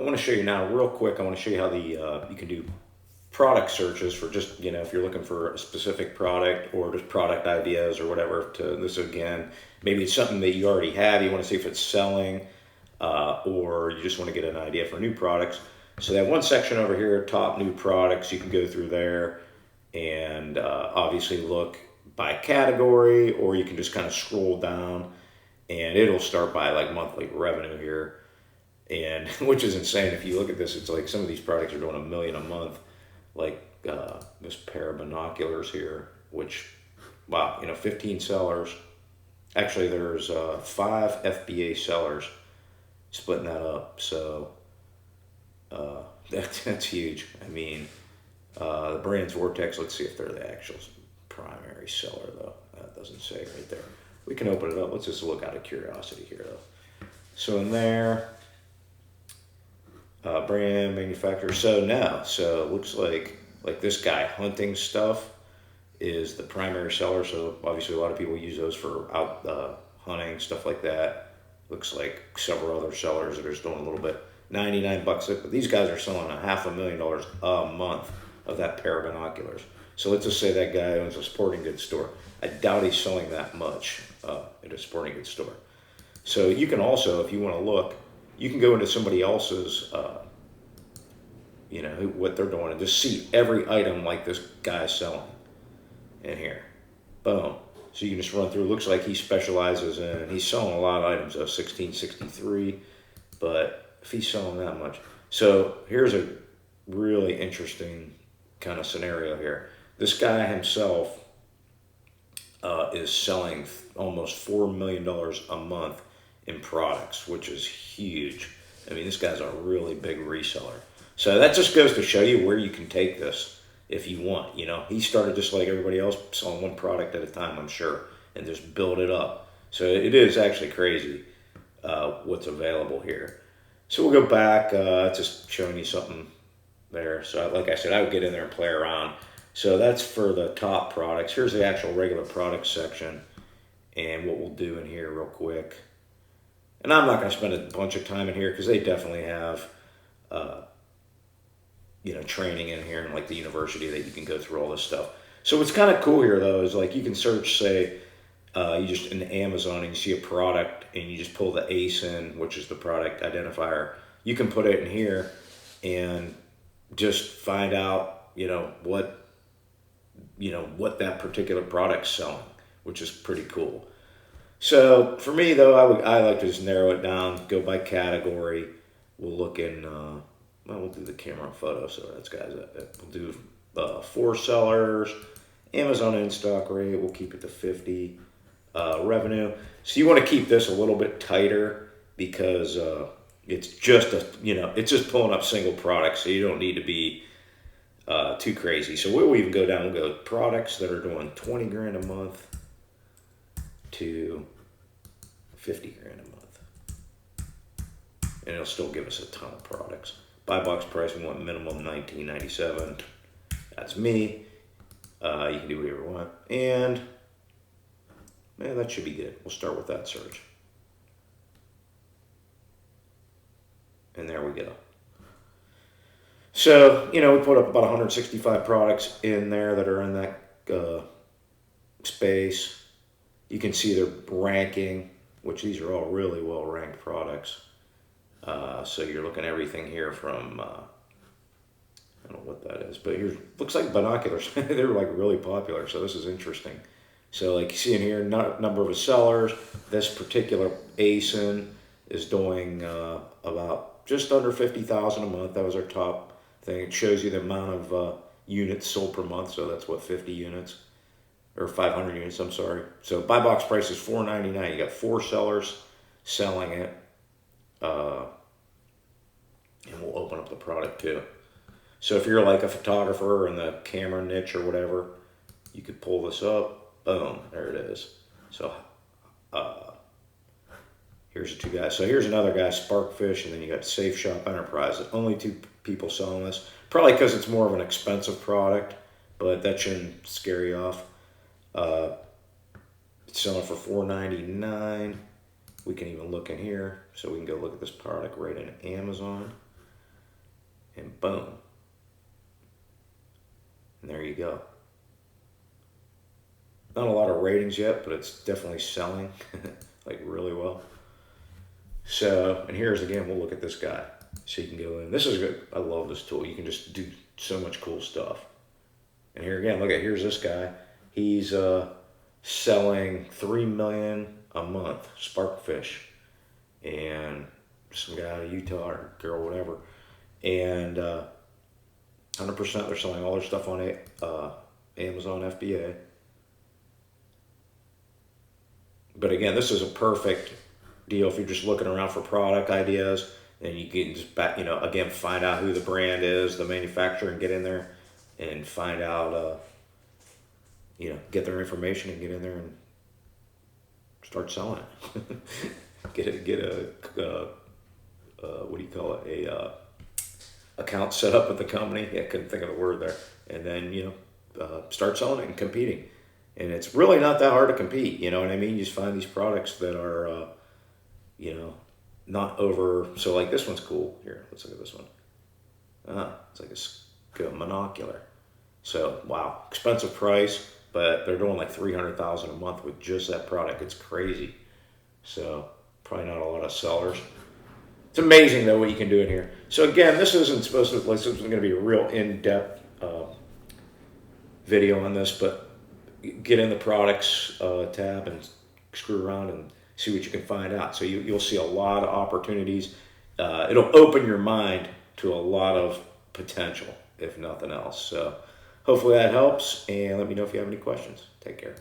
I want to show you now real quick. I want to show you how you can do product searches for just, if you're looking for a specific product or just product ideas or whatever. To this again, maybe it's something that you already have. You want to see if it's selling, or you just want to get an idea for new products. So that one section over here, top new products, you can go through there and obviously look by category, or you can just kind of scroll down and it'll start by like monthly revenue here, and which is insane. If you look at this, it's like some of these products are doing 1 million a month, like this pair of binoculars here, which, wow, 15 sellers. Actually, there's 5 FBA sellers splitting that up, so that's huge. I mean, the brand's Vortex. Let's see if they're the actual primary seller, though. That doesn't say right there. We can open it up. Let's just look out of curiosity here, though. So in there, brand, manufacturer. So now, so it looks like this guy, hunting stuff, is the primary seller. So obviously a lot of people use those for out hunting, stuff like that. Looks like several other sellers that are just doing a little bit. 99 bucks, but these guys are selling $500,000 a month of that pair of binoculars. So let's just say that guy owns a sporting goods store. I doubt he's selling that much at a sporting goods store. So you can also, if you want to look, you can go into somebody else's, what they're doing, and just see every item like this guy's selling in here. Boom. So you can just run through. It looks like he specializes in, he's selling a lot of items of 1663, but if he's selling that much. So here's a really interesting kind of scenario here. This guy himself is selling almost $4 million a month in products, which is huge. I mean, this guy's a really big reseller. So that just goes to show you where you can take this if you want. He started just like everybody else, selling one product at a time, I'm sure, and just build it up. So it is actually crazy what's available here. So we'll go back, just showing you something there. So like I said, I would get in there and play around. So that's for the top products. Here's the actual regular product section, and what we'll do in here real quick. And I'm not going to spend a bunch of time in here because they definitely have, training in here, and like the university that you can go through all this stuff. So what's kind of cool here though is like you can search, say, you just in Amazon and you see a product and you just pull the ASIN, which is the product identifier. You can put it in here and just find out, what that particular product's selling, which is pretty cool. So for me though, I like to just narrow it down, go by category. We'll look in, we'll do the camera and photo. So that's guys, we'll do 4 sellers, Amazon in stock rate. We'll keep it to 50. Revenue. So you want to keep this a little bit tighter because it's just it's just pulling up single products. So you don't need to be too crazy. So we'll even go down. We'll go products that are doing 20 grand a month to 50 grand a month, and it'll still give us a ton of products. Buy box price, we want minimum $19.97. That's me. You can do whatever you want, and yeah, that should be good. We'll start with that search. And there we go. So, we put up about 165 products in there that are in that space. You can see their ranking, which these are all really well ranked products. So you're looking at everything here from, I don't know what that is, but here, looks like binoculars. They're like really popular, so this is interesting. So like you see in here, number of sellers, this particular ASIN is doing about just under 50,000 a month. That was our top thing. It shows you the amount of units sold per month. So that's what, 50 units or 500 units, I'm sorry. So buy box price is $4.99. You got 4 sellers selling it. And we'll open up the product too. So if you're like a photographer in the camera niche or whatever, you could pull this up. Boom, there it is. So here's the 2 guys. So here's another guy, Sparkfish, and then you got Safe Shop Enterprise. Only 2 people selling this. Probably because it's more of an expensive product, but that shouldn't scare you off. It's selling for $4.99. We can even look in here, so we can go look at this product right in Amazon. and boom. And there you go. Not a lot of ratings yet, but it's definitely selling like really well. So, and here's again, we'll look at this guy. So you can go in. This is good. I love this tool. You can just do so much cool stuff. And here again, look at, here's this guy. He's selling 3 million a month, Sparkfish. And some guy out of Utah or girl, whatever. And 100% they're selling all their stuff on Amazon FBA. But again, this is a perfect deal if you're just looking around for product ideas, and you can just again, find out who the brand is, the manufacturer, and get in there and find out, get their information and get in there and start selling it. get a what do you call it? Account set up with the company. I couldn't think of the word there. And then start selling it and competing. And it's really not that hard to compete. You know what I mean? You just find these products that are, not over. So like this one's cool. Here, let's look at this one. It's like a monocular. So wow, expensive price, but they're doing like $300,000 a month with just that product. It's crazy. So probably not a lot of sellers. It's amazing though what you can do in here. So again, this isn't supposed to. This is going to be a real in-depth video on this, but get in the products tab and screw around and see what you can find out. So you'll see a lot of opportunities. It'll open your mind to a lot of potential, if nothing else. So hopefully that helps, and let me know if you have any questions. Take care.